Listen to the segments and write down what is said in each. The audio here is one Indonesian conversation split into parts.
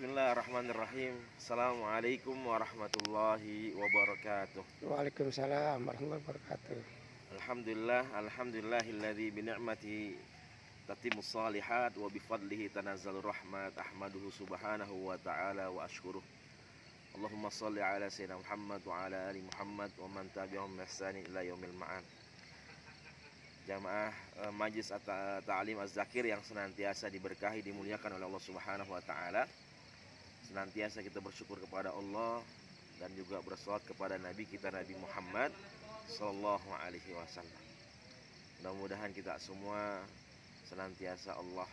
Bismillahirrahmanirrahim. Assalamualaikum warahmatullahi wabarakatuh. Waalaikumsalam warahmatullahi wabarakatuh. Alhamdulillahilladzi bi ni'matihi tatimmus shalihat wa bi fadlihi tanazzalur rahmat. Ahmaduhu subhanahu wa ta'ala wa ashkuruh. Allahumma shalli ala sayyidina Muhammad wa ala ali Muhammad wa man tabi'ahum bi ihsanin ila yaumil ma'ad. Jamaah Majlis Ta'lim Az-Zakir yang senantiasa diberkahi, dimuliakan oleh Allah Subhanahu wa taala. Senantiasa kita bersyukur kepada Allah dan juga bersolawat kepada Nabi kita Nabi Muhammad sallallahu alaihi wasallam. Mudah-mudahan kita semua senantiasa Allah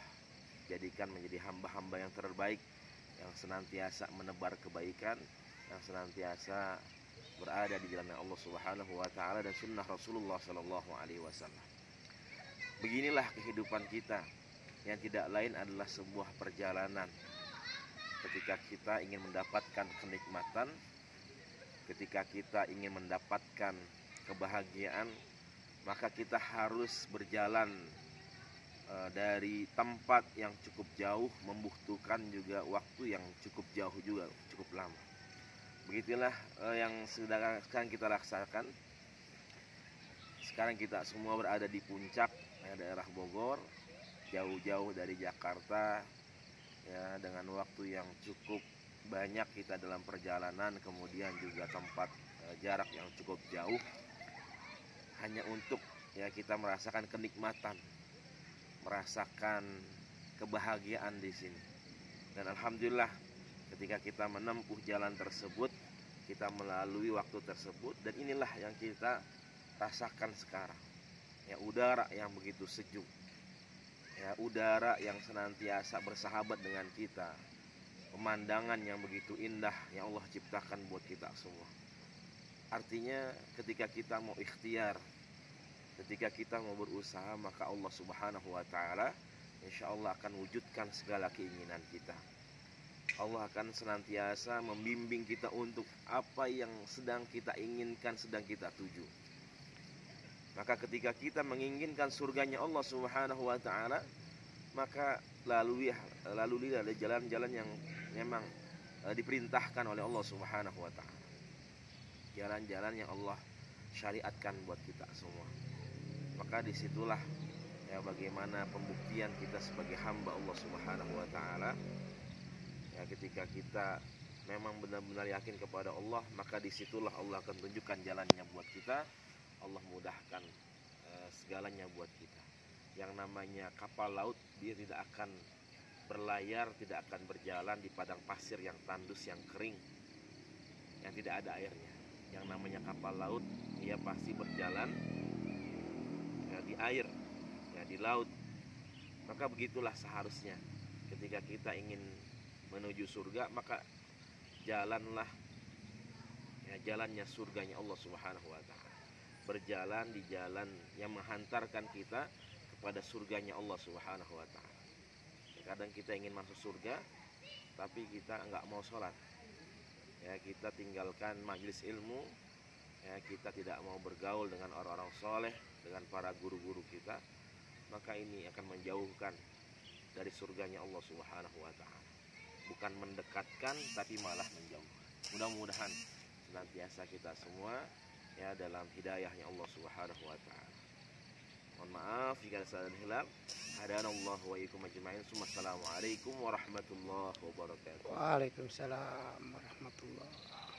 jadikan menjadi hamba-hamba yang terbaik, yang senantiasa menebar kebaikan, yang senantiasa berada di jalan Allah Subhanahu wa taala dan sunnah Rasulullah sallallahu alaihi wasallam. Beginilah kehidupan kita yang tidak lain adalah sebuah perjalanan. Ketika kita ingin mendapatkan kenikmatan, ketika kita ingin mendapatkan kebahagiaan, maka kita harus berjalan dari tempat yang cukup jauh, membutuhkan juga waktu yang cukup jauh juga, cukup lama. Begitulah yang sedang kita rasakan. Sekarang kita semua berada di puncak daerah Bogor, jauh-jauh dari Jakarta, ya, dengan waktu yang cukup banyak kita dalam perjalanan, kemudian juga tempat jarak yang cukup jauh, hanya untuk ya kita merasakan kenikmatan, merasakan kebahagiaan di sini. Dan alhamdulillah ketika kita menempuh jalan tersebut, kita melalui waktu tersebut, dan inilah yang kita rasakan sekarang. Ya, udara yang begitu sejuk, ya, udara yang senantiasa bersahabat dengan kita, pemandangan yang begitu indah yang Allah ciptakan buat kita semua. Artinya ketika kita mau ikhtiar, ketika kita mau berusaha, maka Allah Subhanahu wa ta'ala insya Allah akan wujudkan segala keinginan kita. Allah akan senantiasa membimbing kita untuk apa yang sedang kita inginkan, sedang kita tuju. Maka ketika kita menginginkan surganya Allah Subhanahu wa ta'ala, maka lalui ada jalan-jalan yang memang diperintahkan oleh Allah Subhanahu wa ta'ala. Jalan-jalan yang Allah syariatkan buat kita semua. Maka disitulah ya bagaimana pembuktian kita sebagai hamba Allah Subhanahu wa ta'ala. Ya, ketika kita memang benar-benar yakin kepada Allah, maka disitulah Allah akan tunjukkan jalannya buat kita. Allah mudahkan segalanya buat kita. Yang namanya kapal laut, dia tidak akan berlayar, tidak akan berjalan di padang pasir yang tandus, yang kering, yang tidak ada airnya. Yang namanya kapal laut, dia pasti berjalan ya, di air, ya, di laut. Maka begitulah seharusnya ketika kita ingin menuju surga, maka jalanlah ya, jalannya surganya Allah Subhanahu wa ta'ala. Berjalan di jalan yang menghantarkan kita kepada surganya Allah Subhanahu wa ta'ala. Kadang kita ingin masuk surga, tapi kita enggak mau sholat, ya, kita tinggalkan majelis ilmu, ya, kita tidak mau bergaul dengan orang-orang soleh, dengan para guru-guru kita, maka ini akan menjauhkan dari surganya Allah Subhanahu wa ta'ala. Bukan mendekatkan, tapi malah menjauh. Mudah-mudahan senantiasa kita semua ya dalam hidayahnya Allah Subhanahu wa ta'ala. Mohon maaf jika ada salah dan hilaf. Hadanallahu wa iyyakum ajma'in. Assalamualaikum warahmatullahi wabarakatuh. Waalaikumsalam warahmatullahi wabarakatuh.